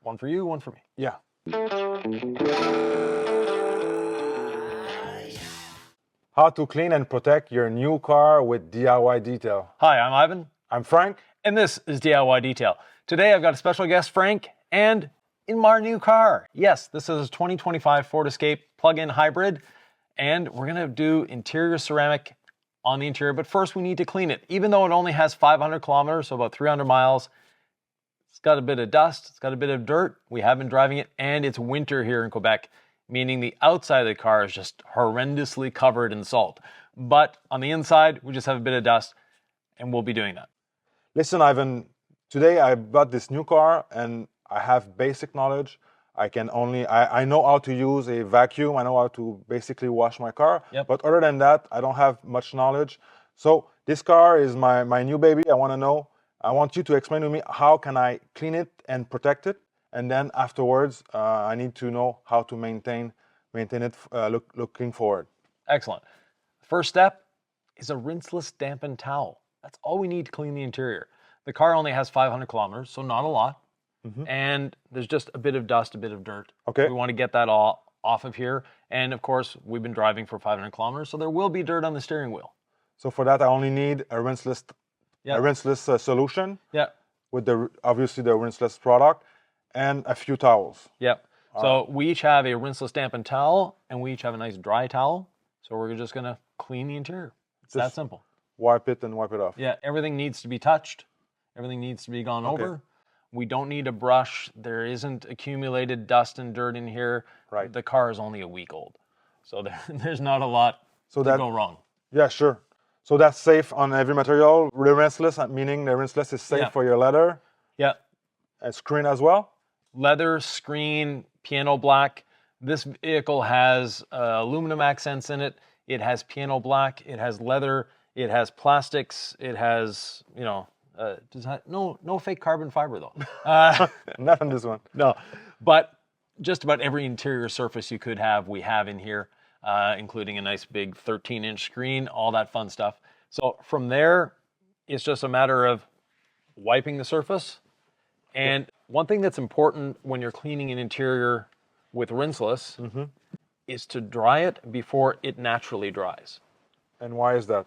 One for you, one for me. Yeah. How to clean and protect your new car with DIY detail. Hi, I'm Ivan. I'm Frank. And this is DIY Detail. Today I've got a special guest, Frank, and in my new car. Yes, this is a 2025 Ford Escape plug-in hybrid, and we're gonna do interior ceramic on the interior, but first we need to clean it. Even though it only has 500 kilometers, so about 300 miles, it's got a bit of dust, it's got a bit of dirt. We have been driving it, and it's winter here in Quebec, meaning the outside of the car is just horrendously covered in salt. But on the inside, we just have a bit of dust, and we'll be doing that. Listen, Ivan, today I bought this new car and I have basic knowledge. I know how to use a vacuum. I know how to basically wash my car. Yep. But other than that, I don't have much knowledge. So this car is my new baby. I want you to explain to me how can I clean it and protect it. And then afterwards, I need to know how to maintain it looking forward. Excellent. First step is a rinseless dampened towel. That's all we need to clean the interior. The car only has 500 kilometers, so not a lot. And there's just a bit of dust, a bit of dirt. Okay. We want to get that all off of here. And of course, we've been driving for 500 kilometers, so there will be dirt on the steering wheel. So for that, I only need a rinseless solution. Yeah. With obviously the rinseless product and a few towels. Yep. So we each have a rinseless dampened towel, and we each have a nice dry towel. So we're just gonna clean the interior. It's that simple. Wipe it and wipe it off. Yeah, everything needs to be touched. Everything needs to be gone over. We don't need a brush. There isn't accumulated dust and dirt in here. Right. The car is only a week old. So there's not a lot to go wrong. Yeah, sure. So that's safe on every material. The rinseless, meaning the rinseless is safe for your leather. Yeah. And screen as well. Leather, screen, piano black. This vehicle has aluminum accents in it. It has piano black. It has leather. It has plastics. It has, no fake carbon fiber though. Not on this one. No, but just about every interior surface you could have, we have in here, including a nice big 13-inch screen, all that fun stuff. So from there, it's just a matter of wiping the surface. And one thing that's important when you're cleaning an interior with rinseless is to dry it before it naturally dries. And why is that?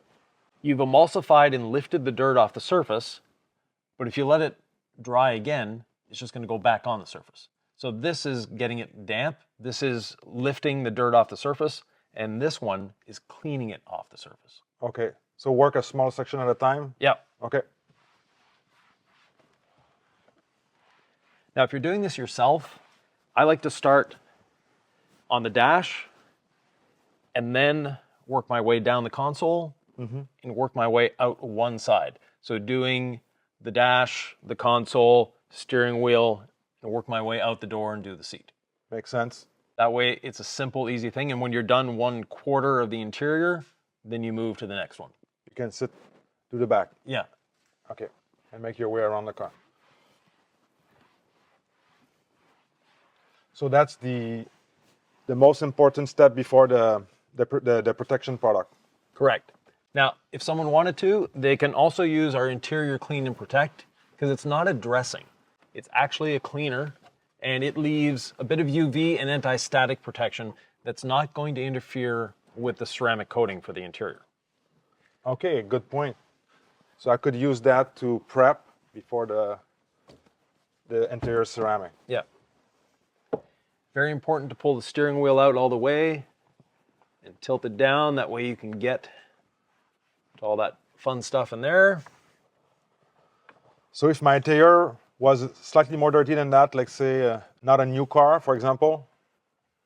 You've emulsified and lifted the dirt off the surface, but if you let it dry again, it's just going to go back on the surface. So this is getting it damp, this is lifting the dirt off the surface, and this one is cleaning it off the surface. Okay, so work a small section at a time? Yeah. Okay. Now if you're doing this yourself, I like to start on the dash and then work my way down the console and work my way out one side. So doing the dash, the console, steering wheel, and work my way out the door and do the seat. Makes sense. That way it's a simple, easy thing. And when you're done 1/4 of the interior, then you move to the next one. You can sit to the back. Yeah. Okay, and make your way around the car. So that's the most important step before the protection product. Correct. Now, if someone wanted to, they can also use our interior clean and protect because it's not a dressing. It's actually a cleaner, and it leaves a bit of UV and anti-static protection that's not going to interfere with the ceramic coating for the interior. Okay, good point. So I could use that to prep before the interior ceramic. Yeah. Very important to pull the steering wheel out all the way and tilt it down. That way you can get to all that fun stuff in there. So if my interior was slightly more dirty than that, like say not a new car, for example,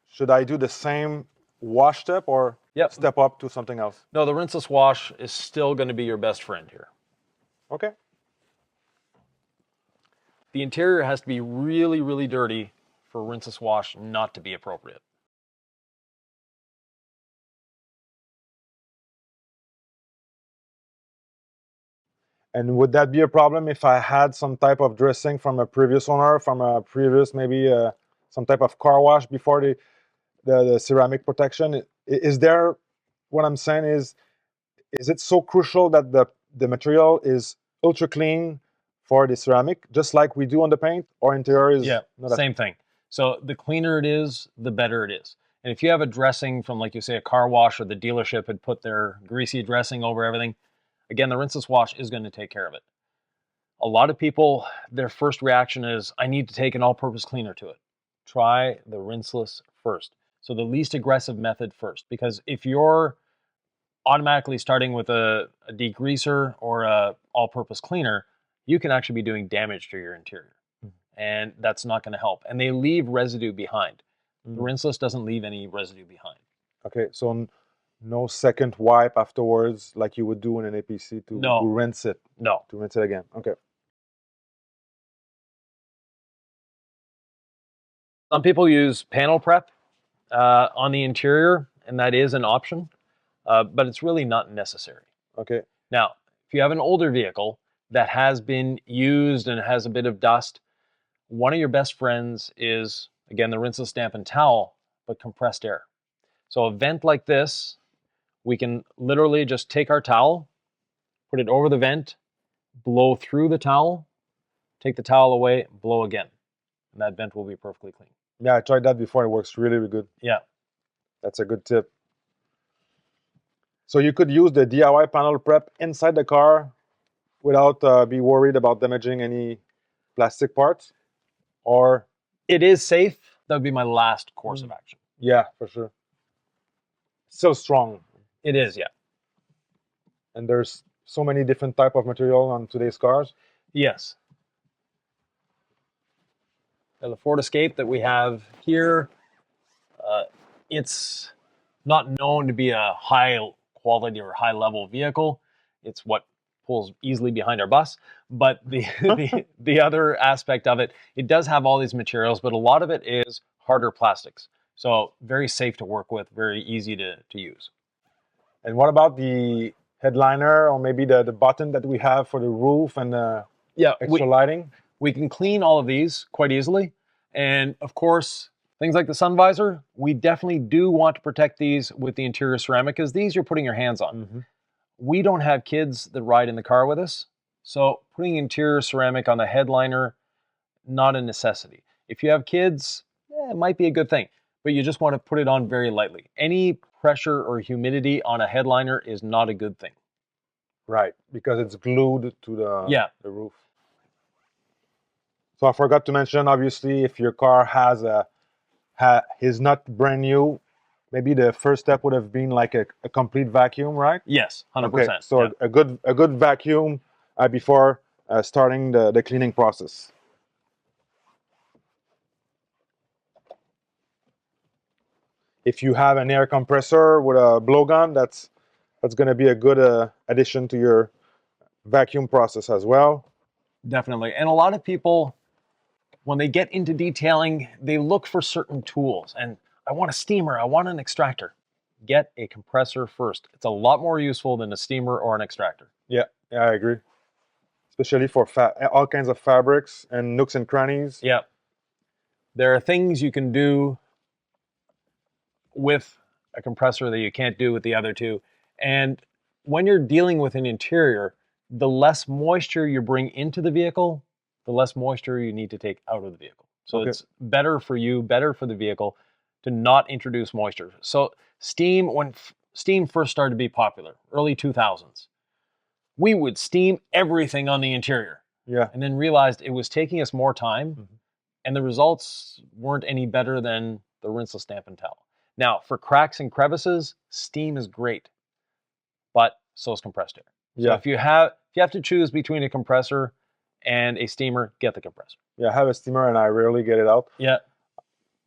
should I do the same wash step or step up to something else? No, the rinseless wash is still going to be your best friend here. Okay. The interior has to be really, really dirty for rinseless wash not to be appropriate. And would that be a problem if I had some type of dressing from a previous owner, from a previous maybe some type of car wash before the ceramic protection? Is there, what I'm saying is it so crucial that the material is ultra clean for the ceramic, just like we do on the paint, or interior is not same thing. So the cleaner it is, the better it is. And if you have a dressing from, like you say, a car wash, or the dealership had put their greasy dressing over everything, again, the rinseless wash is going to take care of it. A lot of people, their first reaction is, I need to take an all-purpose cleaner to it. Try the rinseless first. So the least aggressive method first, because if you're automatically starting with a degreaser or a all-purpose cleaner, you can actually be doing damage to your interior. And that's not going to help. And they leave residue behind. The rinseless doesn't leave any residue behind. Okay, so no second wipe afterwards like you would do in an APC to rinse it. No. To rinse it again. Okay. Some people use panel prep on the interior, and that is an option, but it's really not necessary. Okay. Now, if you have an older vehicle that has been used and has a bit of dust, one of your best friends is, again, the rinseless damp and towel, but compressed air. So a vent like this, we can literally just take our towel, put it over the vent, blow through the towel, take the towel away, blow again. And that vent will be perfectly clean. Yeah, I tried that before. It works really, really good. Yeah. That's a good tip. So you could use the DIY panel prep inside the car without be worried about damaging any plastic parts? Or it is safe. That would be my last course of action. Yeah, for sure. Still strong. It is, yeah. And there's so many different type of material on today's cars. Yes. The Ford Escape that we have here, it's not known to be a high quality or high level vehicle. It's what pulls easily behind our bus. But the other aspect of it, it does have all these materials, but a lot of it is harder plastics. So very safe to work with, very easy to use. And what about the headliner, or maybe the button that we have for the roof and extra lighting? We can clean all of these quite easily. And of course, things like the sun visor, we definitely do want to protect these with the interior ceramic, because these you're putting your hands on. We don't have kids that ride in the car with us, so putting interior ceramic on the headliner, not a necessity. If you have kids, it might be a good thing, but you just want to put it on very lightly. Any pressure or humidity on a headliner is not a good thing. Right, because it's glued to the roof. So I forgot to mention, obviously, if your car is not brand new, maybe the first step would have been like a complete vacuum, right? Yes, 100%. Okay, so a good vacuum before starting the cleaning process. If you have an air compressor with a blowgun, that's going to be a good addition to your vacuum process as well. Definitely. And a lot of people, when they get into detailing, they look for certain tools. And I want a steamer, I want an extractor. Get a compressor first. It's a lot more useful than a steamer or an extractor. Yeah, I agree. Especially for all kinds of fabrics and nooks and crannies. Yeah. There are things you can do with a compressor that you can't do with the other two. And when you're dealing with an interior, the less moisture you bring into the vehicle, the less moisture you need to take out of the vehicle. So it's better for you, better for the vehicle to not introduce moisture. So steam, when steam first started to be popular, early 2000s, we would steam everything on the interior. Yeah. And then realized it was taking us more time, and the results weren't any better than the rinseless damp and towel. Now, for cracks and crevices, steam is great, but so is compressed air. So if you have to choose between a compressor and a steamer, get the compressor. Yeah, I have a steamer and I rarely get it out. Yeah.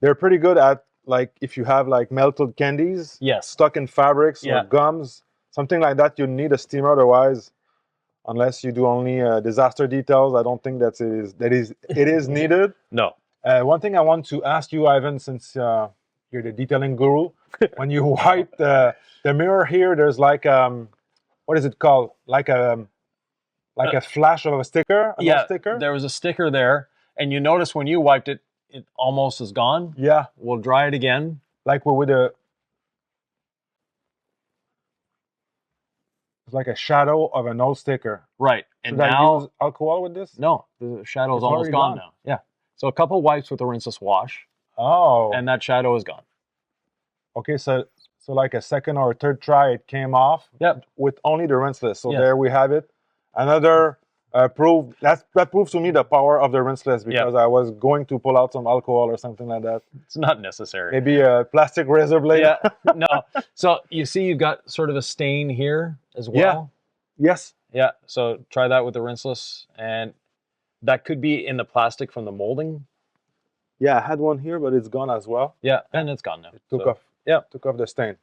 They're pretty good at, like, if you have like melted candies stuck in fabrics or gums, something like that, you need a steamer. Otherwise, unless you do only disaster details, I don't think it is needed. No. One thing I want to ask you, Yvan, since you're the detailing guru, when you wipe the mirror here, there's like what is it called? Like a flash of a sticker? Sticker? There was a sticker there, and you notice when you wiped it, it almost is gone. Yeah. We'll dry it again. Like with a... It's like a shadow of an old sticker. Right. And Should I now, use alcohol with this? no, the shadow's It's almost already gone gone. now. Yeah. So a couple wipes with the rinseless wash, Oh. and that shadow is gone. Okay, so like a second or a third try, it came off. Yep. With only the rinseless. So Yes. there we have it. Another proof. That proves to me the power of the rinseless, because I was going to pull out some alcohol or something like that. It's not necessary. Maybe a plastic razor blade. Yeah. No. So you see, you've got sort of a stain here as well. Yeah. Yes. Yeah. So try that with the rinseless, and that could be in the plastic from the molding. Yeah, I had one here, but it's gone as well. Yeah, and it's gone now. It took So, off. Yeah. Took off the stain.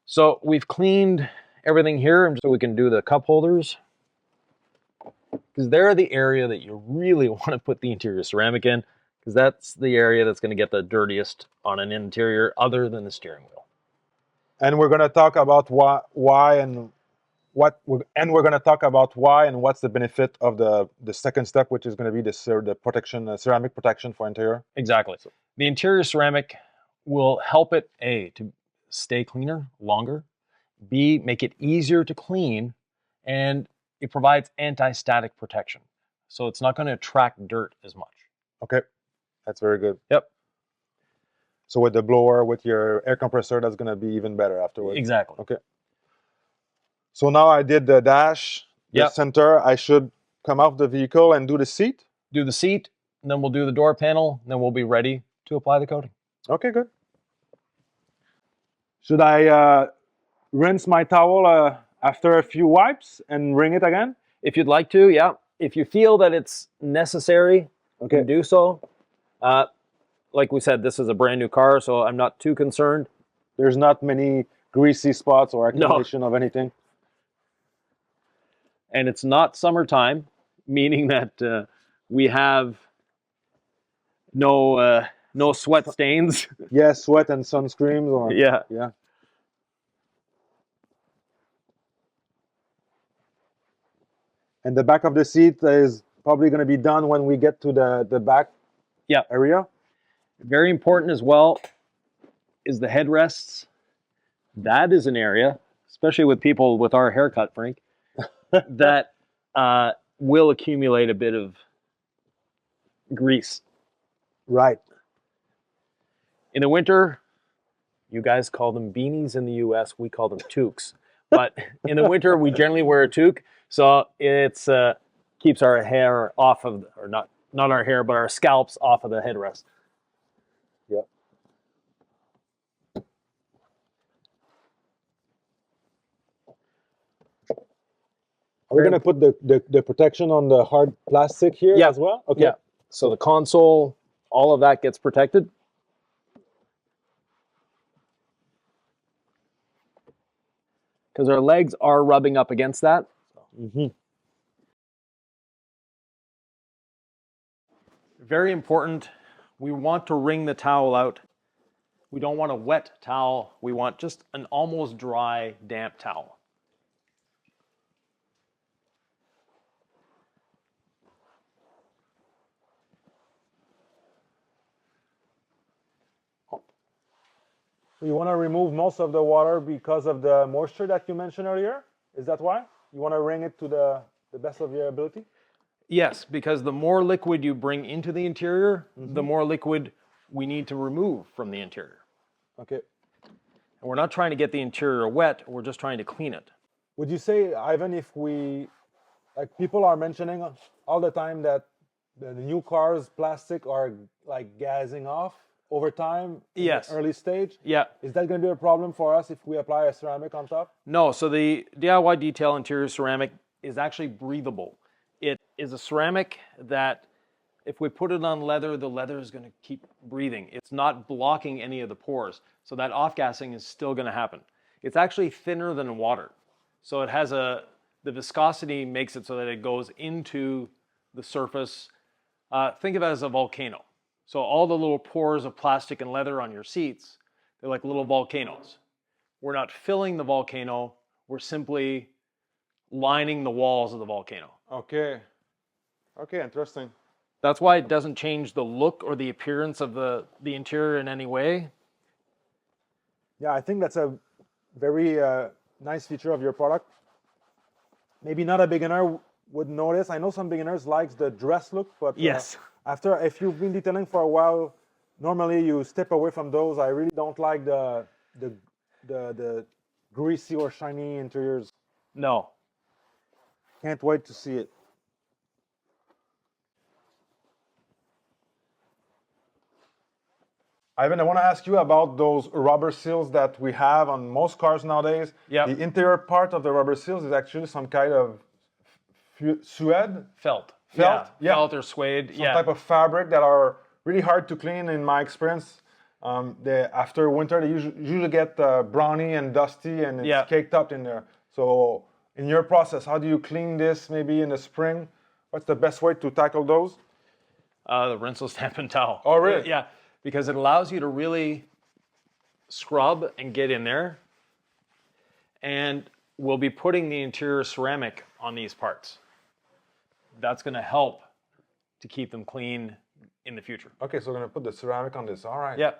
So we've cleaned everything here, so we can do the cup holders, because they're the area that you really want to put the interior ceramic in, because that's the area that's going to get the dirtiest on an interior other than the steering wheel. And we're going to talk about why and what, and we're going to talk about why and what's the benefit of the second step, which is going to be the protection, ceramic protection for interior. Exactly. So the interior ceramic will help it, A, to stay cleaner longer, B, make it easier to clean, and it provides anti-static protection. So it's not going to attract dirt as much. Okay, that's very good. Yep. So with the blower, with your air compressor, that's going to be even better afterwards. Exactly. Okay. So now I did the dash, the center. I should come off the vehicle and do the seat. Do the seat, and then we'll do the door panel, and then we'll be ready to apply the coating. Okay, good. Should I rinse my towel after a few wipes and wring it again? If you'd like to, yeah. If you feel that it's necessary, you can do so. Like we said, this is a brand new car, so I'm not too concerned. There's not many greasy spots or accumulation of anything. And it's not summertime, meaning that we have no sweat stains. Yeah, sweat and sunscreens. Or, yeah. And the back of the seat is probably going to be done when we get to the back area. Very important as well is the headrests. That is an area, especially with people with our haircut, Frank, that will accumulate a bit of grease. Right. In the winter, you guys call them beanies in the US, we call them toques. But in the winter, we generally wear a toque, so it's keeps our hair off of, or not our hair, but our scalps off of the headrest. Yep. Are we going to put the protection on the hard plastic here as well? Okay. Yeah. So the console, all of that gets protected. Because our legs are rubbing up against that. Very important. We want to wring the towel out. We don't want a wet towel. We want just an almost dry, damp towel. So you want to remove most of the water because of the moisture that you mentioned earlier? Is that why? You want to wring it to the best of your ability? Yes, because the more liquid you bring into the interior, the more liquid we need to remove from the interior. Okay. And we're not trying to get the interior wet, we're just trying to clean it. Would you say, Ivan, if we, like people are mentioning all the time that the new cars, plastic are like gassing off over time in the early stage? Yeah. Is that going to be a problem for us if we apply a ceramic on top? No, so the DIY detail interior ceramic is actually breathable. It is a ceramic that if we put it on leather, the leather is going to keep breathing. It's not blocking any of the pores, so that off-gassing is still going to happen. It's actually thinner than water. So it has the viscosity makes it so that it goes into the surface. Think of it as a volcano. So all the little pores of plastic and leather on your seats, they're like little volcanoes. We're not filling the volcano, we're simply lining the walls of the volcano. Okay. Okay, interesting. That's why it doesn't change the look or the appearance of the interior in any way. Yeah, I think that's a very nice feature of your product. Maybe not a beginner would notice. I know some beginners likes the dress look, but Yes. if you've been detailing for a while, normally you step away from those. I really don't like the greasy or shiny interiors. No. Can't wait to see it. Ivan, I want to ask you about those rubber seals that we have on most cars nowadays. Yep. The interior part of the rubber seals is actually some kind of suede? Felt. Felt? Yeah. Felt or suede. Some type of fabric that are really hard to clean in my experience. After winter, they usually get browny and dusty and it's caked up in there. So in your process, how do you clean this maybe in the spring? What's the best way to tackle those? The rinseless damp and towel. Oh, really? Yeah, because it allows you to really scrub and get in there. And we'll be putting the interior ceramic on these parts. That's going to help to keep them clean in the future. Okay, so we're going to put the ceramic on this. All right. Yeah.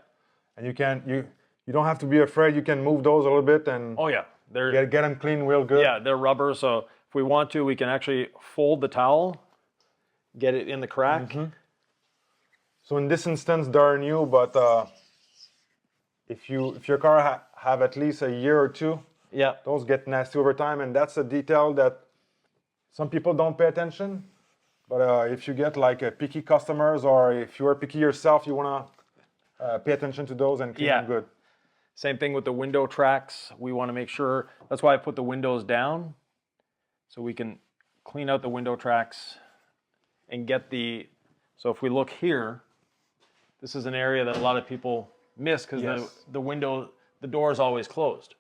And you don't have to be afraid. You can move those a little bit and get them clean real good. Yeah, they're rubber, so if we want to, we can actually fold the towel, get it in the crack. Mm-hmm. So in this instance, they're new, but if your car have at least a year or two, those get nasty over time, and that's a detail that some people don't pay attention. But if you get like a picky customers, or if you're picky yourself, you wanna pay attention to those and clean them good. Same thing with the window tracks. We want to make sure, that's why I put the windows down, so we can clean out the window tracks and get so if we look here, this is an area that a lot of people miss because the door is always closed.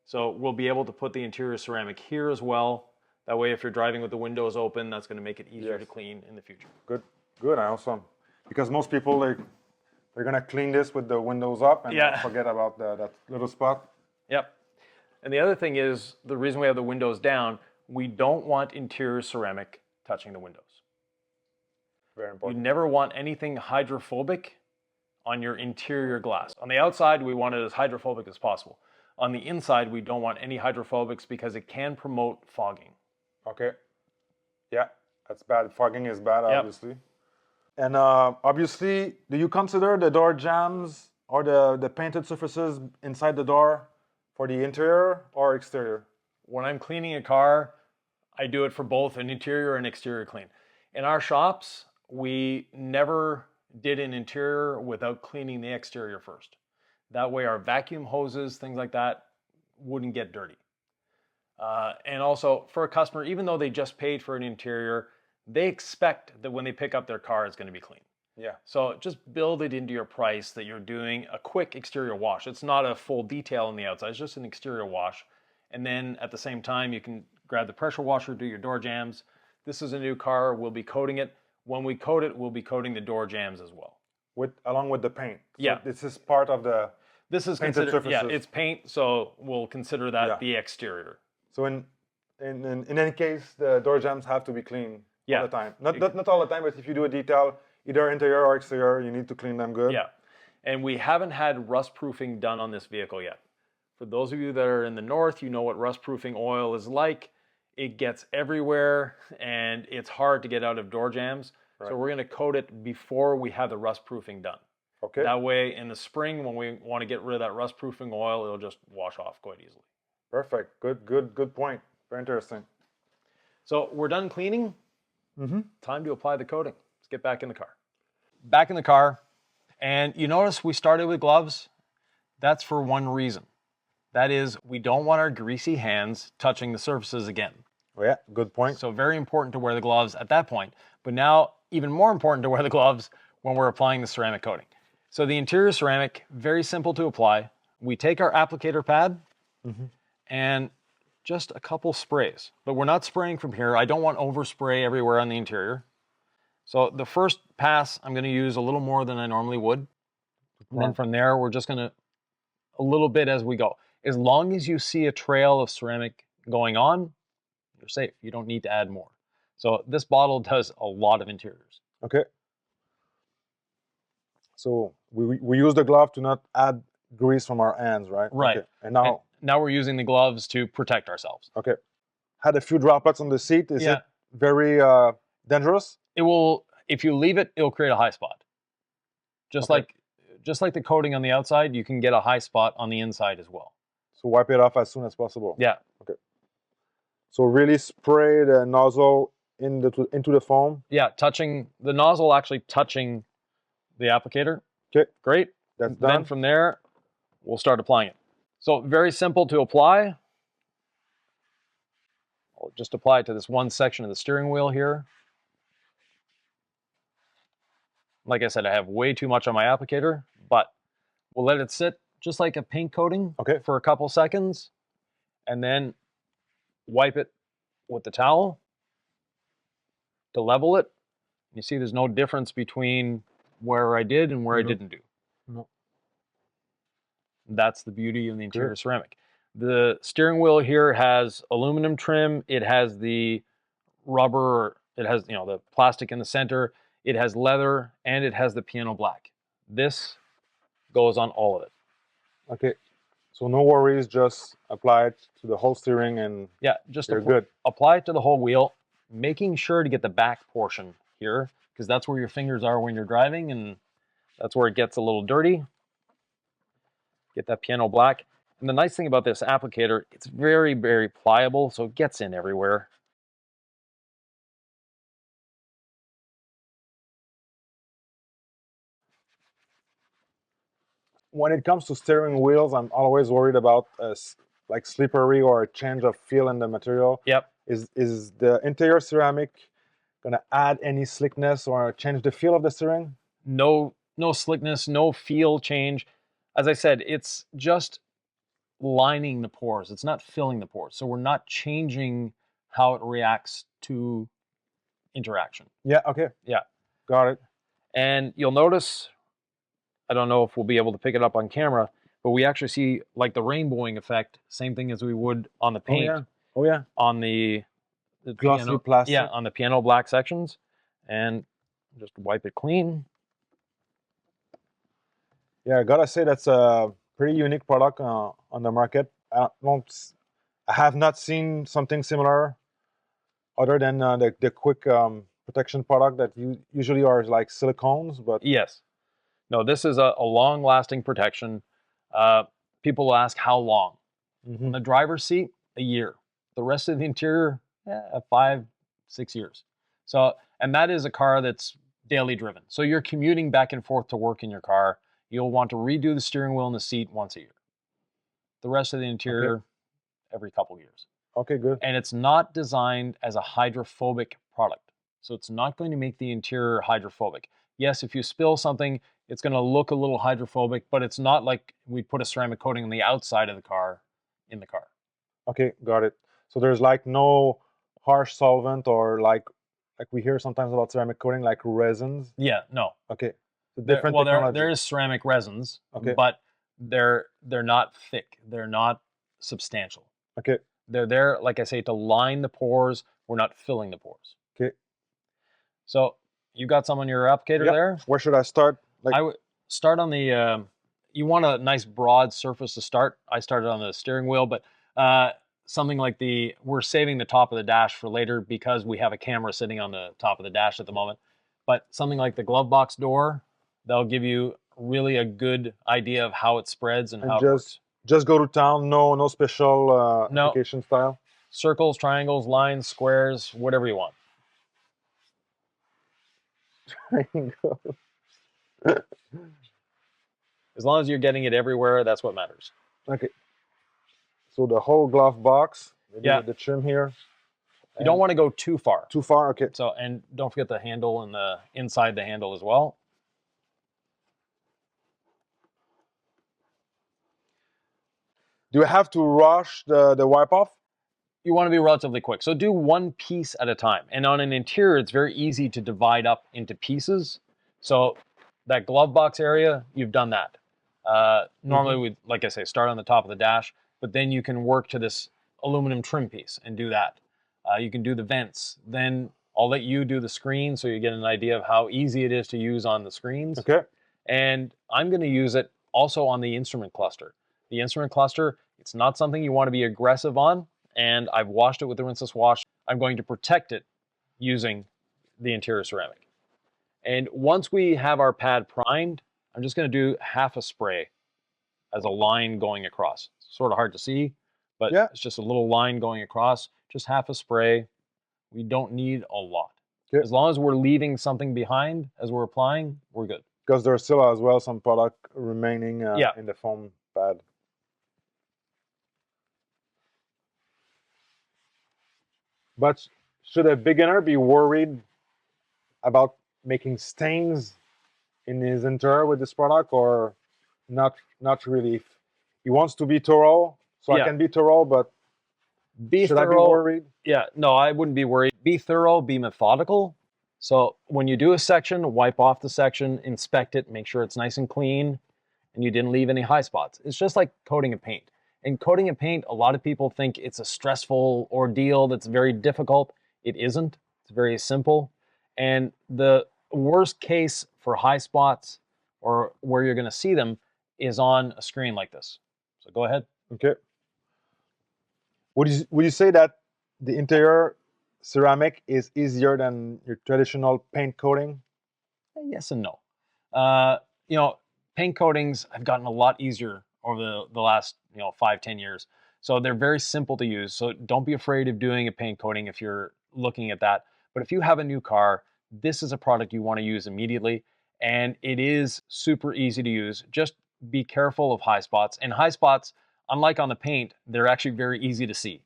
So we'll be able to put the interior ceramic here as well. That way, if you're driving with the windows open, that's going to make it easier to clean in the future. Good, awesome. Because most people, they're going to clean this with the windows up and forget about that little spot. Yep. And the other thing is, the reason we have the windows down, we don't want interior ceramic touching the windows. Very important. You never want anything hydrophobic on your interior glass. On the outside, we want it as hydrophobic as possible. On the inside, we don't want any hydrophobics because it can promote fogging. Okay. Yeah, that's bad. Fogging is bad, obviously. And obviously, do you consider the door jambs or the painted surfaces inside the door for the interior or exterior? When I'm cleaning a car, I do it for both an interior and exterior clean. In our shops, we never did an interior without cleaning the exterior first. That way our vacuum hoses, things like that, wouldn't get dirty. And also for a customer, even though they just paid for an interior, they expect that when they pick up their car, it's going to be clean. Yeah. So just build it into your price that you're doing a quick exterior wash. It's not a full detail on the outside, it's just an exterior wash. And then at the same time, you can grab the pressure washer, do your door jambs. This is a new car, we'll be coating it. When we coat it, we'll be coating the door jambs as well. Along with the paint. So yeah. This is part of the painted surfaces. Yeah, it's paint, so we'll consider that the exterior. So in any case, the door jambs have to be clean all the time. Not all the time, but if you do a detail, either interior or exterior, you need to clean them good. Yeah, and we haven't had rust proofing done on this vehicle yet. For those of you that are in the north, you know what rust proofing oil is like. It gets everywhere and it's hard to get out of door jambs. Right. So we're going to coat it before we have the rust proofing done. Okay. That way in the spring when we want to get rid of that rust proofing oil, it'll just wash off quite easily. Perfect. Good point. Very interesting. So we're done cleaning. Mm-hmm. Time to apply the coating. Let's get back in the car. Back in the car. And you notice we started with gloves. That's for one reason. That is, we don't want our greasy hands touching the surfaces again. Oh yeah, good point. So very important to wear the gloves at that point. But now, even more important to wear the gloves when we're applying the ceramic coating. So the interior ceramic, very simple to apply. We take our applicator pad and just a couple sprays. But we're not spraying from here. I don't want overspray everywhere on the interior. So the first pass, I'm going to use a little more than I normally would. And then from there, we're just going to, a little bit as we go. As long as you see a trail of ceramic going on, you're safe. You don't need to add more. So this bottle does a lot of interiors. Okay. So we use the glove to not add grease from our hands, right? Right. Okay. And now we're using the gloves to protect ourselves. Okay. Had a few droplets on the seat. Is Yeah. it very dangerous? It will, if you leave it, it'll create a high spot. Just like the coating on the outside, you can get a high spot on the inside as well. So wipe it off as soon as possible. Yeah. Okay. So really spray the nozzle into the foam. Yeah, touching the nozzle, actually touching the applicator. Okay. Great. That's Then done. from there, we'll start applying it. So very simple to apply. I'll just apply it to this one section of the steering wheel here. Like I said, I have way too much on my applicator, but we'll let it sit just like a paint coating for a couple seconds, and then wipe it with the towel to level it. You see there's no difference between where I did and where I didn't do. No. That's the beauty of the interior ceramic. The steering wheel here has aluminum trim. It has the rubber, it has, you know, the plastic in the center. It has leather, and it has the piano black. This goes on all of it. Okay. So no worries, just apply it to the whole steering and yeah, just you're good. Apply it to the whole wheel, making sure to get the back portion here, because that's where your fingers are when you're driving, and that's where it gets a little dirty. Get that piano black. And the nice thing about this applicator, it's very, very pliable, so it gets in everywhere. When it comes to steering wheels, I'm always worried about like slippery or a change of feel in the material. Yep. Is the interior ceramic gonna add any slickness or change the feel of the steering? No slickness, no feel change. As I said, it's just lining the pores. It's not filling the pores. So we're not changing how it reacts to interaction. Yeah, okay. Yeah. Got it. And you'll notice, I don't know if we'll be able to pick it up on camera, but we actually see like the rainbowing effect, same thing as we would on the paint. Oh yeah. On the glossy piano, plastic. yeah, on the piano black sections. And just wipe it clean. Yeah, I gotta say that's a pretty unique product on the market. I have not seen something similar other than the quick protection product that usually are like silicones, but yes. No, this is a long-lasting protection. People ask how long. On the driver's seat, a year. The rest of the interior, 5-6 years. So, and that is a car that's daily driven. So you're commuting back and forth to work in your car. You'll want to redo the steering wheel and the seat once a year. The rest of the interior, every couple years. Okay, good. And it's not designed as a hydrophobic product. So it's not going to make the interior hydrophobic. Yes, if you spill something, it's going to look a little hydrophobic, but it's not like we put a ceramic coating on the outside of the car in the car. Okay, got it. So there's like no harsh solvent or like we hear sometimes about ceramic coating, like resins. Yeah, no. Okay. Different there is ceramic resins, but they're not thick. They're not substantial. Okay. They're there, like I say, to line the pores. We're not filling the pores. Okay. So you got some on your applicator there? Where should I start? I would start on the, you want a nice broad surface to start. I started on the steering wheel, but something like we're saving the top of the dash for later because we have a camera sitting on the top of the dash at the moment. But something like the glove box door, that'll give you really a good idea of how it spreads and how it works. Just go to town, no special application style? Circles, triangles, lines, squares, whatever you want. Triangle. As long as you're getting it everywhere, that's what matters. Okay. So the whole glove box, maybe the trim here. You don't want to go too far. Too far, okay. So, and don't forget the handle and the inside the handle as well. Do you have to rush the wipe off? You want to be relatively quick. So do one piece at a time. And on an interior, it's very easy to divide up into pieces. So that glove box area, you've done that. Normally, we, like I say, start on the top of the dash, but then you can work to this aluminum trim piece and do that. You can do the vents. Then I'll let you do the screen so you get an idea of how easy it is to use on the screens. Okay. And I'm going to use it also on the instrument cluster. the instrument cluster. It's not something you want to be aggressive on, and I've washed it with the Rinseless wash. I'm going to protect it using the interior ceramic. And once we have our pad primed, I'm just going to do half a spray as a line going across. It's sort of hard to see, but Yeah. it's just a little line going across, just half a spray. We don't need a lot. Okay. As long as we're leaving something behind as we're applying, we're good. Because there's still as well some product remaining Yeah. in the foam pad. But should a beginner be worried about making stains in his interior with this product, or not? Not really. If he wants to be thorough, so Yeah. I can be thorough, but Be should I be thorough. worried? Yeah, no, I wouldn't be worried. Be thorough, be methodical. So when you do a section, wipe off the section, inspect it, make sure it's nice and clean, and you didn't leave any high spots. It's just like coating a paint. And coating a paint, a lot of people think it's a stressful ordeal that's very difficult. It isn't. It's very simple. And the worst case for high spots, or where you're going to see them, is on a screen like this. So go ahead. Okay. Would you say that the interior ceramic is easier than your traditional paint coating? Yes and no. You know, paint coatings have gotten a lot easier over the last 5-10 years. So they're very simple to use. So don't be afraid of doing a paint coating if you're looking at that. But if you have a new car, this is a product you want to use immediately. And it is super easy to use. Just be careful of high spots. And high spots, unlike on the paint, they're actually very easy to see.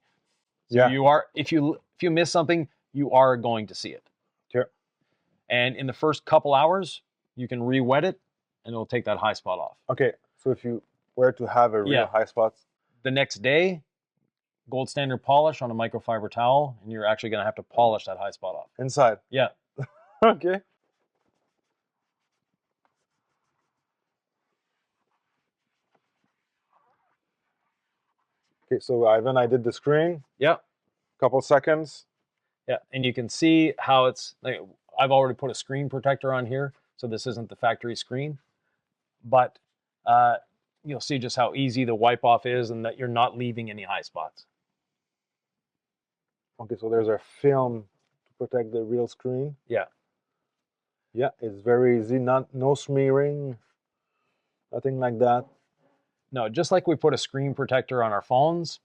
So Yeah. you are, if you miss something, you are going to see it. Sure. And in the first couple hours, you can re-wet it, and it'll take that high spot off. Okay. So if you were to have a real high spot, The next day, gold standard polish on a microfiber towel, and you're actually going to have to polish that high spot off. inside. Yeah. Okay. Okay, so Ivan, I did the screen. Yeah. Couple seconds. Yeah. And you can see how it's like, I've already put a screen protector on here, so this isn't the factory screen. But you'll see just how easy the wipe off is, and that you're not leaving any high spots. Okay, so there's a film to protect the real screen. Yeah. Yeah, it's very easy. No smearing, nothing like that. No, just like we put a screen protector on our phones,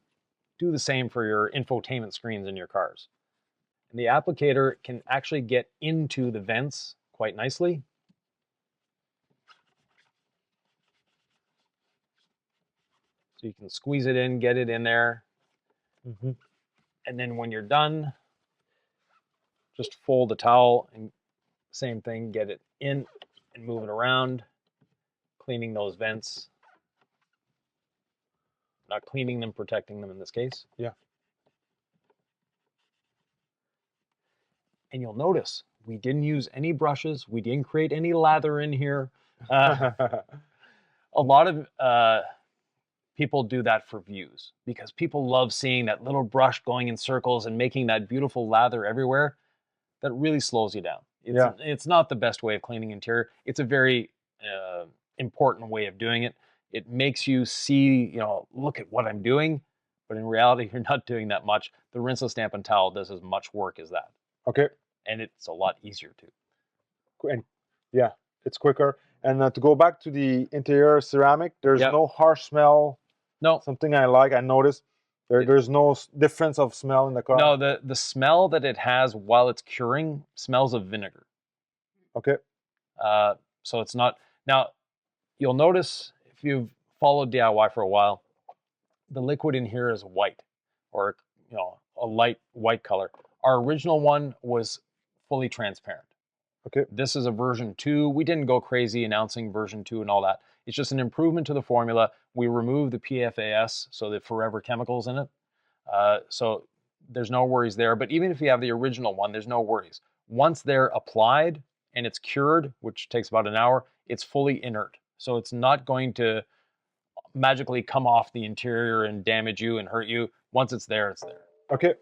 do the same for your infotainment screens in your cars. And the applicator can actually get into the vents quite nicely. So you can squeeze it in, get it in there. Mm-hmm. And then when you're done, just fold the towel and same thing, get it in and move it around, cleaning those vents. Not cleaning them, protecting them in this case. Yeah. And you'll notice we didn't use any brushes. We didn't create any lather in here. A lot of people do that for views because people love seeing that little brush going in circles and making that beautiful lather everywhere. That really slows you down. It's not the best way of cleaning interior. It's a very important way of doing it. It makes you see, look at what I'm doing, but in reality, you're not doing that much. The Rinseless Damp and Towel does as much work as that. Okay. And it's a lot easier too. And yeah, it's quicker. And to go back to the interior ceramic, there's no harsh smell. No. Something I like, I noticed. There's no difference of smell in the car. No, the smell that it has while it's curing smells of vinegar. Okay. So it's not. Now, you'll notice if you've followed DIY for a while, the liquid in here is white, or a light white color. Our original one was fully transparent. Okay. This is a version 2. We didn't go crazy announcing version 2 and all that. It's just an improvement to the formula. We removed the PFAS, so the forever chemicals in it. So there's no worries there. But even if you have the original one, there's no worries. Once they're applied and it's cured, which takes about an hour, it's fully inert. So it's not going to magically come off the interior and damage you and hurt you. Once it's there, it's there. Okay.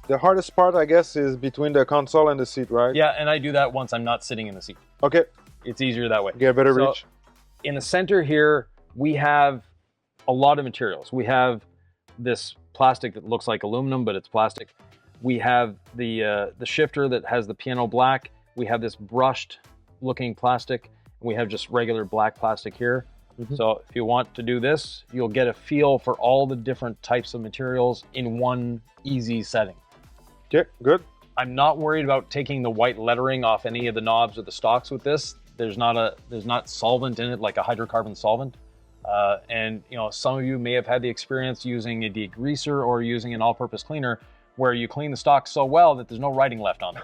The hardest part, I guess, is between the console and the seat, right? Yeah, and I do that once I'm not sitting in the seat. Okay. It's easier that way. Get a better reach. In the center here, we have a lot of materials. We have this plastic that looks like aluminum, but it's plastic. We have the shifter that has the piano black. We have this brushed looking plastic. We have just regular black plastic here. So if you want to do this, you'll get a feel for all the different types of materials in one easy setting. Okay, good. I'm not worried about taking the white lettering off any of the knobs or the stocks with this. There's not solvent in it like a hydrocarbon solvent. And you know, some of you may have had the experience using a degreaser or using an all-purpose cleaner where you clean the stock so well that there's no writing left on it.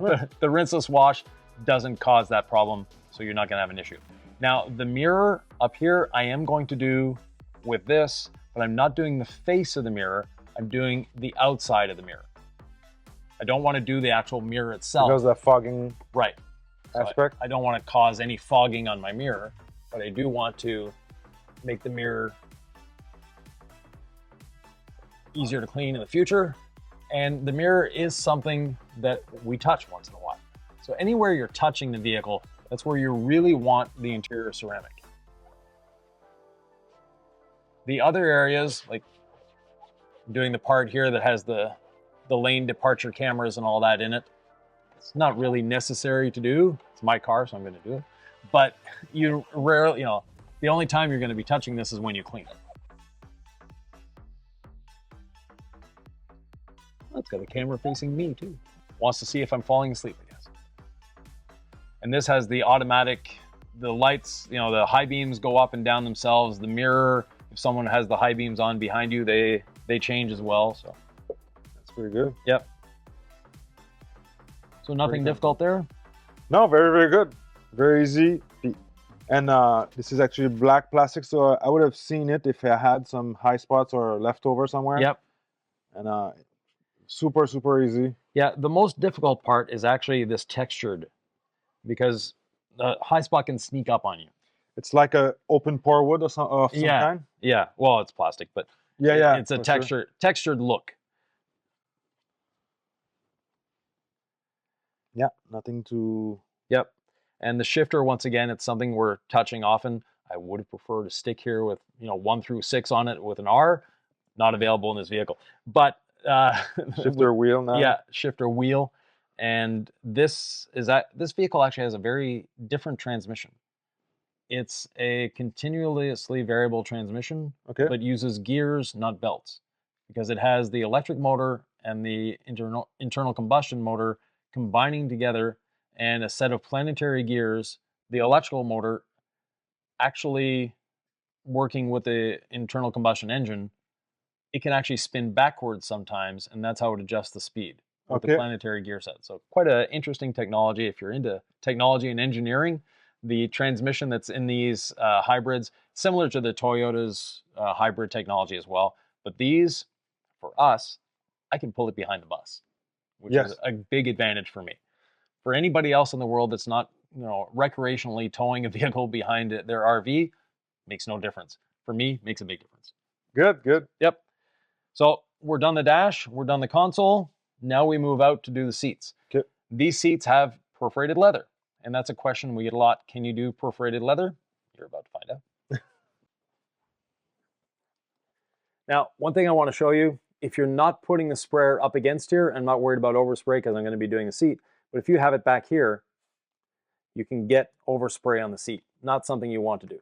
The rinseless wash doesn't cause that problem, so you're not gonna have an issue. Now, the mirror up here, I am going to do with this, but I'm not doing the face of the mirror. I'm doing the outside of the mirror. I don't want to do the actual mirror itself. Because of the fogging right. aspect. I don't want to cause any fogging on my mirror, but I do want to make the mirror easier to clean in the future. And the mirror is something that we touch once in a while. So anywhere you're touching the vehicle, that's where you really want the interior ceramic. The other areas, like doing the part here that has the lane departure cameras and all that in it, it's not really necessary to do. It's my car, so I'm going to do it. But you rarely, you know, the only time you're going to be touching this is when you clean it. Oh, it's got a camera facing me too. Wants to see if I'm falling asleep, I guess. And this has the automatic, the lights, you know, the high beams go up and down themselves. The mirror, if someone has the high beams on behind you, they change as well. So that's pretty good. Yep. So nothing difficult there? No, very, very good. Very easy. And this is actually black plastic, so I would have seen it if I had some high spots or leftover somewhere. Yep. And super, super easy. Yeah, the most difficult part is actually this textured, because the high spot can sneak up on you. It's like a open pore wood of some kind? Yeah, well, it's plastic, but yeah, it's a textured look. Yeah, nothing to... Yep. And the shifter, once again, it's something we're touching often. I would have preferred to stick here with, you know, 1 through 6 on it with an R. Not available in this vehicle. But shifter wheel now. Yeah, shifter wheel. And this vehicle actually has a very different transmission. It's a continuously variable transmission, but uses gears, not belts, because it has the electric motor and the internal combustion motor combining together, and a set of planetary gears, the electrical motor actually working with the internal combustion engine. It can actually spin backwards sometimes, and that's how it adjusts the speed with the planetary gear set. So quite an interesting technology if you're into technology and engineering. The transmission that's in these hybrids, similar to the Toyota's hybrid technology as well. But these, for us, I can pull it behind the bus, which is a big advantage for me. For anybody else in the world that's not, you know, recreationally towing a vehicle behind their RV, makes no difference. For me, makes a big difference. Good, good. Yep. So we're done the dash, we're done the console. Now we move out to do the seats. Okay. These seats have perforated leather, and that's a question we get a lot. Can you do perforated leather? You're about to find out. Now, one thing I want to show you, if you're not putting the sprayer up against here, I'm not worried about overspray because I'm going to be doing the seat, but if you have it back here, you can get overspray on the seat. Not something you want to do.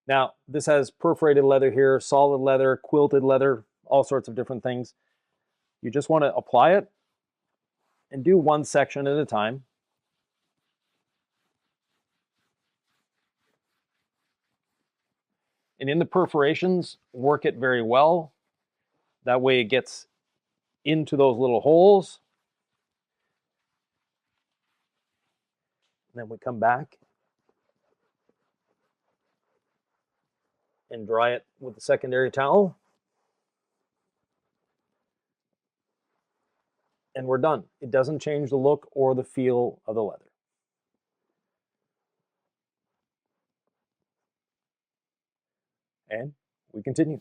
Now, this has perforated leather here, solid leather, quilted leather, all sorts of different things. You just want to apply it and do one section at a time. And in the perforations, work it very well. That way it gets into those little holes. And then we come back and dry it with the secondary towel. And we're done. It doesn't change the look or the feel of the leather. And we continue.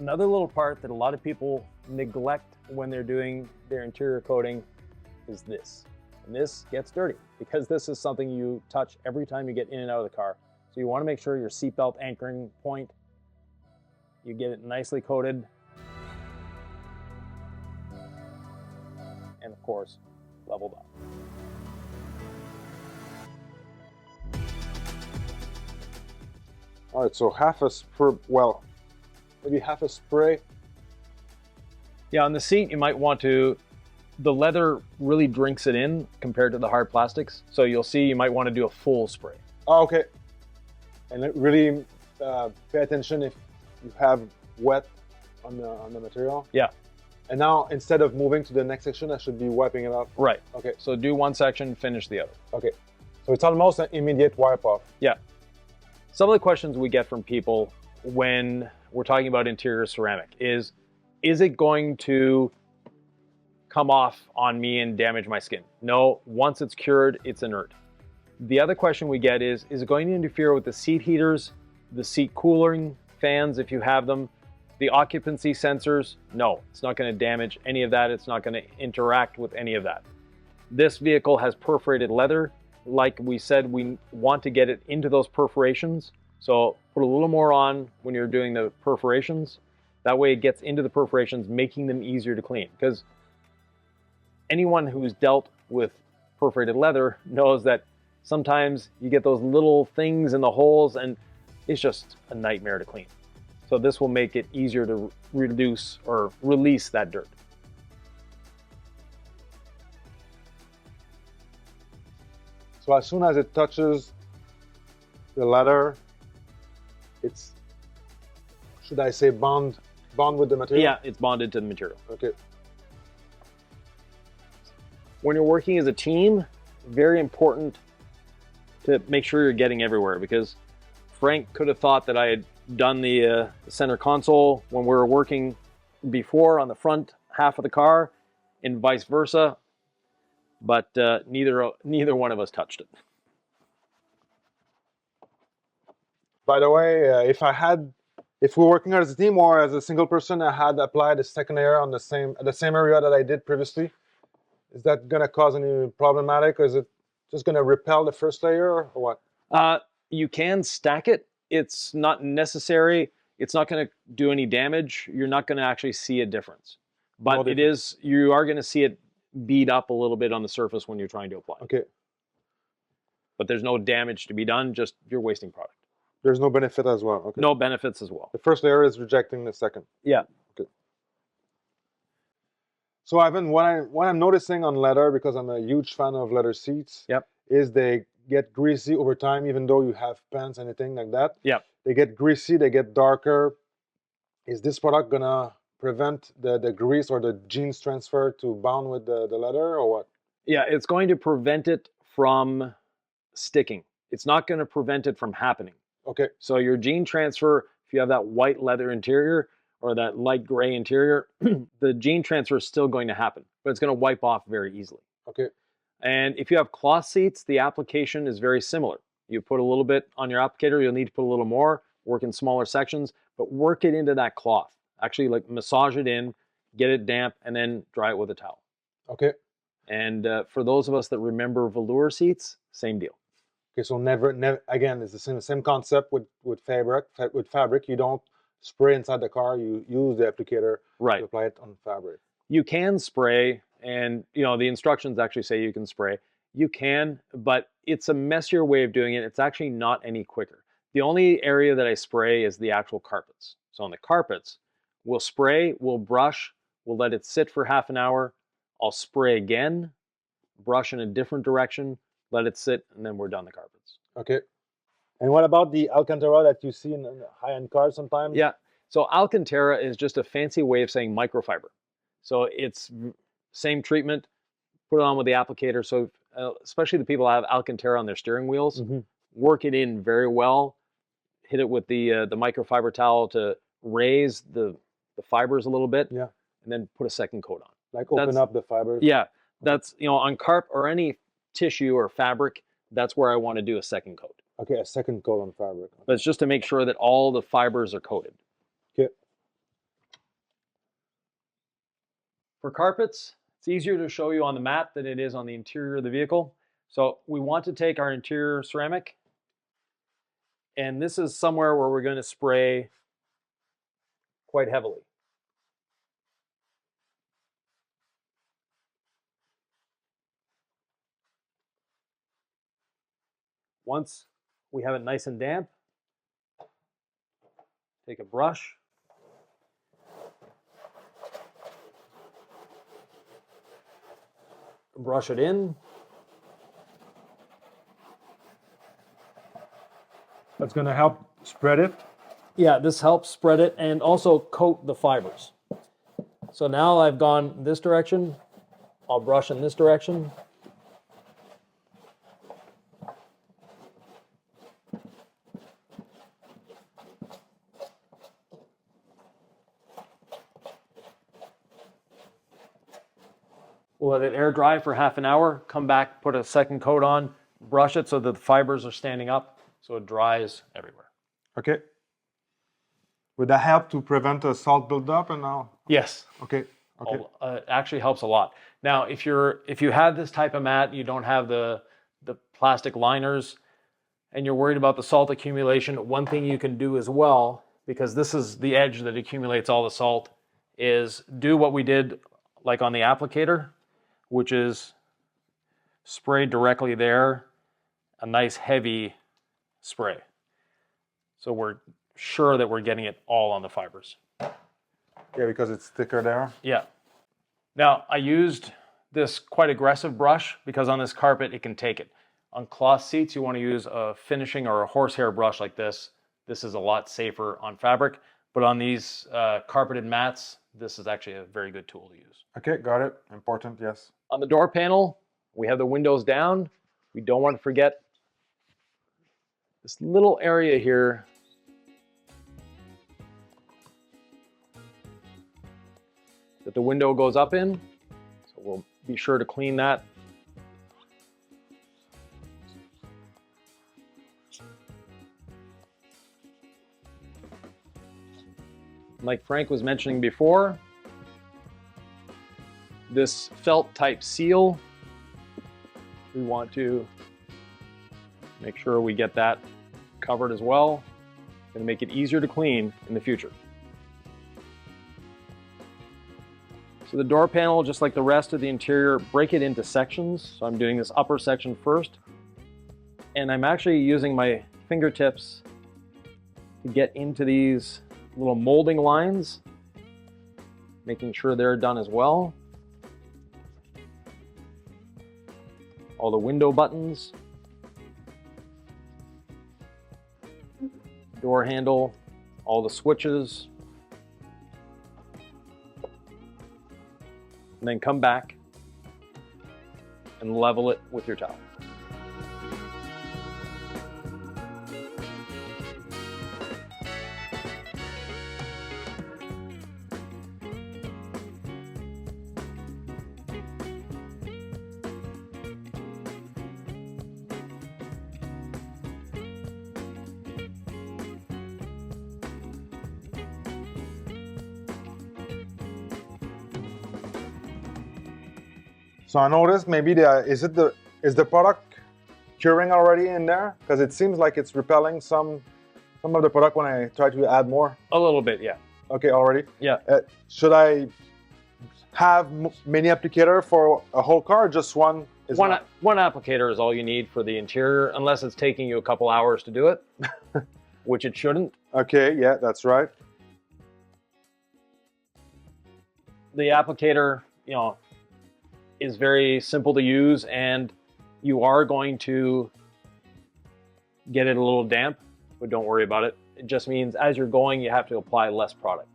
Another little part that a lot of people neglect when they're doing their interior coating is this. And this gets dirty because this is something you touch every time you get in and out of the car. So you want to make sure your seatbelt anchoring point, you get it nicely coated. And of course, leveled up. All right, so half a spray, well, maybe half a spray. Yeah, on the seat, you might want to, the leather really drinks it in compared to the hard plastics. So you'll see you might want to do a full spray. Oh, okay. And really pay attention if you have wet on the material. Yeah. And now, instead of moving to the next section, I should be wiping it off. Right. Okay. So do one section, finish the other. Okay. So it's almost an immediate wipe off. Yeah. Some of the questions we get from people when we're talking about interior ceramic is it going to come off on me and damage my skin? No, once it's cured, it's inert. The other question we get is it going to interfere with the seat heaters, the seat cooling fans if you have them, the occupancy sensors? No, it's not going to damage any of that. It's not going to interact with any of that. This vehicle has perforated leather. Like we said, we want to get it into those perforations. So put a little more on when you're doing the perforations. That way it gets into the perforations, making them easier to clean. Because anyone who's dealt with perforated leather knows that sometimes you get those little things in the holes and it's just a nightmare to clean. So this will make it easier to reduce or release that dirt. So as soon as it touches the leather, it's, should I say bond with the material? Yeah, it's bonded to the material. Okay. When you're working as a team, very important to make sure you're getting everywhere, because Frank could have thought that I had done the center console when we were working before on the front half of the car and vice versa, but neither one of us touched it. By the way, if we're working as a team or as a single person, I had applied a second layer on the same area that I did previously, is that going to cause any problematic, or is it just going to repel the first layer, or what? You can stack it. It's not necessary. It's not going to do any damage. You're not going to actually see a difference. But you are going to see it bead up a little bit on the surface when you're trying to apply. Okay. But there's no damage to be done, just you're wasting product. There's no benefit as well. Okay. No benefits as well. The first layer is rejecting the second. Yeah. Okay. So Ivan, what I'm noticing on leather, because I'm a huge fan of leather seats, Yep. is they get greasy over time, even though you have pants, anything like that. Yep. They get greasy, they get darker. Is this product gonna prevent the grease or the jeans transfer to bond with the leather, or what? Yeah, it's going to prevent it from sticking. It's not going to prevent it from happening. Okay. So your gene transfer, if you have that white leather interior or that light gray interior, the gene transfer is still going to happen, but it's going to wipe off very easily. Okay. And if you have cloth seats, the application is very similar. You put a little bit on your applicator, you'll need to put a little more, work in smaller sections, but work it into that cloth. Actually, like massage it in, get it damp, and then dry it with a towel. Okay. And for those of us that remember velour seats, same deal. Okay, so never again, it's the same concept with fabric. With fabric, you don't spray inside the car. You use the applicator to apply it on fabric. You can spray, and the instructions actually say you can spray. You can, but it's a messier way of doing it. It's actually not any quicker. The only area that I spray is the actual carpets. So on the carpets, we'll spray, we'll brush, we'll let it sit for half an hour. I'll spray again, brush in a different direction, let it sit, and then we're done the carpets. Okay. And what about the Alcantara that you see in high-end cars sometimes? Yeah. So Alcantara is just a fancy way of saying microfiber. So it's same treatment, put it on with the applicator. So especially the people who have Alcantara on their steering wheels, work it in very well. Hit it with the microfiber towel to raise the fibers a little bit. Yeah. And then put a second coat on. Like open up the fibers. Yeah. That's, on carp or any tissue or fabric, that's where I want to do a second coat. Okay, a second coat on fabric. But it's just to make sure that all the fibers are coated. Okay. For carpets, it's easier to show you on the mat than it is on the interior of the vehicle. So we want to take our interior ceramic, and this is somewhere where we're going to spray quite heavily. Once we have it nice and damp, take a brush, brush it in. That's going to help spread it. Yeah, this helps spread it and also coat the fibers. So now I've gone this direction, I'll brush in this direction. We'll let it air dry for half an hour, come back, put a second coat on, brush it so that the fibers are standing up so it dries everywhere. Okay. Would that help to prevent a salt buildup and now? Yes. Okay. Okay. It actually helps a lot. Now, if you have this type of mat, you don't have the plastic liners, and you're worried about the salt accumulation, one thing you can do as well, because this is the edge that accumulates all the salt, is do what we did like on the applicator, which is spray directly there, a nice heavy spray. So we're sure that we're getting it all on the fibers. Yeah, because it's thicker there. Yeah. Now, I used this quite aggressive brush because on this carpet it can take it. On cloth seats, you want to use a finishing or a horsehair brush like this. This is a lot safer on fabric, but on these carpeted mats, this is actually a very good tool to use. Okay, got it. Important, yes. On the door panel, we have the windows down. We don't want to forget this little area here that the window goes up in. So we'll be sure to clean that. Like Frank was mentioning before, this felt type seal, we want to make sure we get that covered as well and make it easier to clean in the future. So the door panel, just like the rest of the interior, break it into sections. So I'm doing this upper section first, and I'm actually using my fingertips to get into these little molding lines, making sure they're done as well. All the window buttons, door handle, all the switches, and then come back and level it with your towel. So I noticed maybe is the product curing already in there? Because it seems like it's repelling some of the product when I try to add more. A little bit, yeah. Okay, already? Yeah. Should I have many applicator for a whole car or just one? One applicator is all you need for the interior, unless it's taking you a couple hours to do it, which it shouldn't. Okay, yeah, that's right. The applicator, you know, is very simple to use, and you are going to get it a little damp, but don't worry about it. It just means as you're going, you have to apply less product.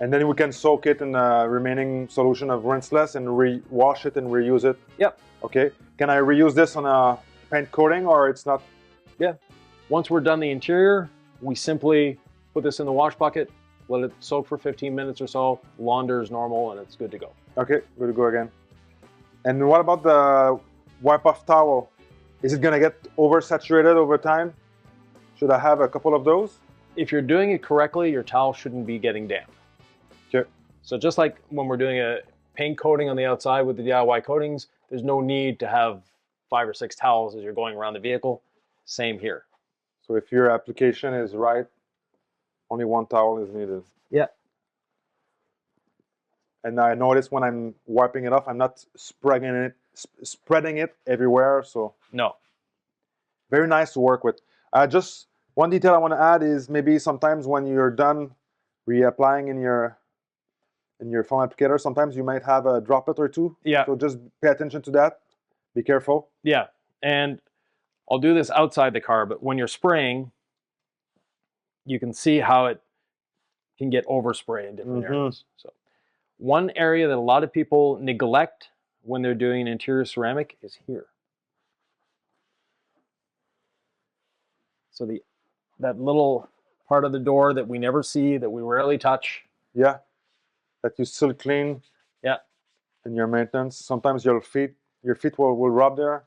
And then we can soak it in the remaining solution of Rinseless and wash it and reuse it. Yep. Okay. Can I reuse this on a paint coating or it's not? Yeah. Once we're done the interior, we simply put this in the wash bucket, let it soak for 15 minutes or so, launder is normal, and it's good to go. Okay, good to go again. And what about the wipe-off towel? Is it gonna get oversaturated over time? Should I have a couple of those? If you're doing it correctly, your towel shouldn't be getting damp. Okay. So just like when we're doing paint coating on the outside with the DIY coatings, there's no need to have 5 or 6 towels as you're going around the vehicle. Same here. So if your application is right, only one towel is needed. Yeah. And I notice when I'm wiping it off, I'm not spreading it everywhere. So No. very nice to work with. Just one detail I want to add is maybe sometimes when you're done reapplying in your foam applicator, sometimes you might have a droplet or two. Yeah. So just pay attention to that. Be careful. Yeah. And I'll do this outside the car, but when you're spraying, you can see how it can get overspray in different areas. So one area that a lot of people neglect when they're doing an interior ceramic is here. So that little part of the door that we never see, that we rarely touch. Yeah. That you still clean. Yeah. In your maintenance. Sometimes your feet will rub there.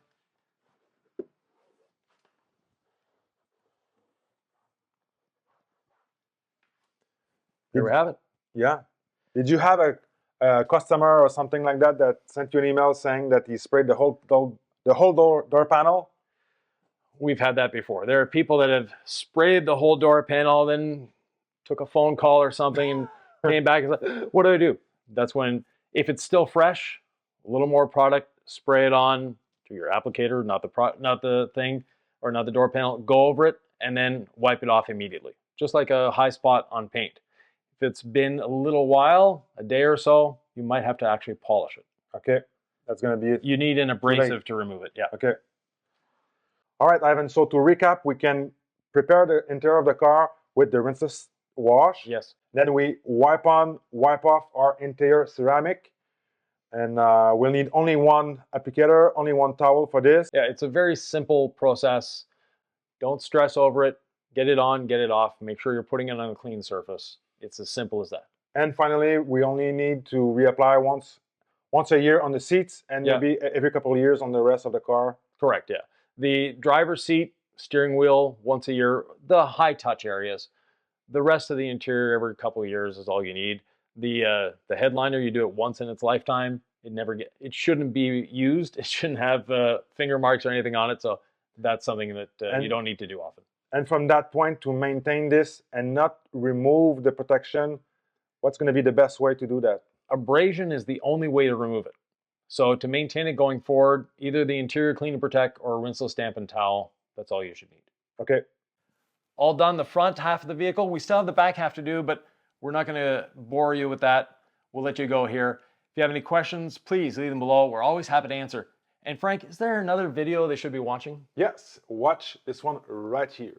There we have it. Yeah. Did you have a customer or something like that that sent you an email saying that he sprayed the whole door panel? We've had that before. There are people that have sprayed the whole door panel, then took a phone call or something and came back and said, what do I do? That's when, if it's still fresh, a little more product, spray it on to your applicator, not the thing, or not the door panel, go over it, and then wipe it off immediately. Just like a high spot on paint. If it's been a little while, a day or so, you might have to actually polish it. Okay, that's going to be it. You need an abrasive to remove it, yeah. Okay. All right, Ivan, so to recap, we can prepare the interior of the car with the rinseless wash. Yes. Then we wipe off our interior ceramic. And we'll need only one applicator, only one towel for this. Yeah, it's a very simple process. Don't stress over it. Get it on, get it off. Make sure you're putting it on a clean surface. It's as simple as that. And finally, we only need to reapply once a year on the seats and maybe every couple of years on the rest of the car. Correct, yeah. The driver's seat, steering wheel, once a year, the high touch areas. The rest of the interior every couple of years is all you need. The headliner, you do it once in its lifetime. It shouldn't be used. It shouldn't have finger marks or anything on it. So that's something that you don't need to do often. And from that point, to maintain this and not remove the protection, what's going to be the best way to do that? Abrasion is the only way to remove it. So to maintain it going forward, either the interior clean and protect or a rinseless damp and towel. That's all you should need. Okay. All done the front half of the vehicle. We still have the back half to do, but we're not going to bore you with that. We'll let you go here. If you have any questions, please leave them below. We're always happy to answer. And Frank, is there another video they should be watching? Yes, watch this one right here.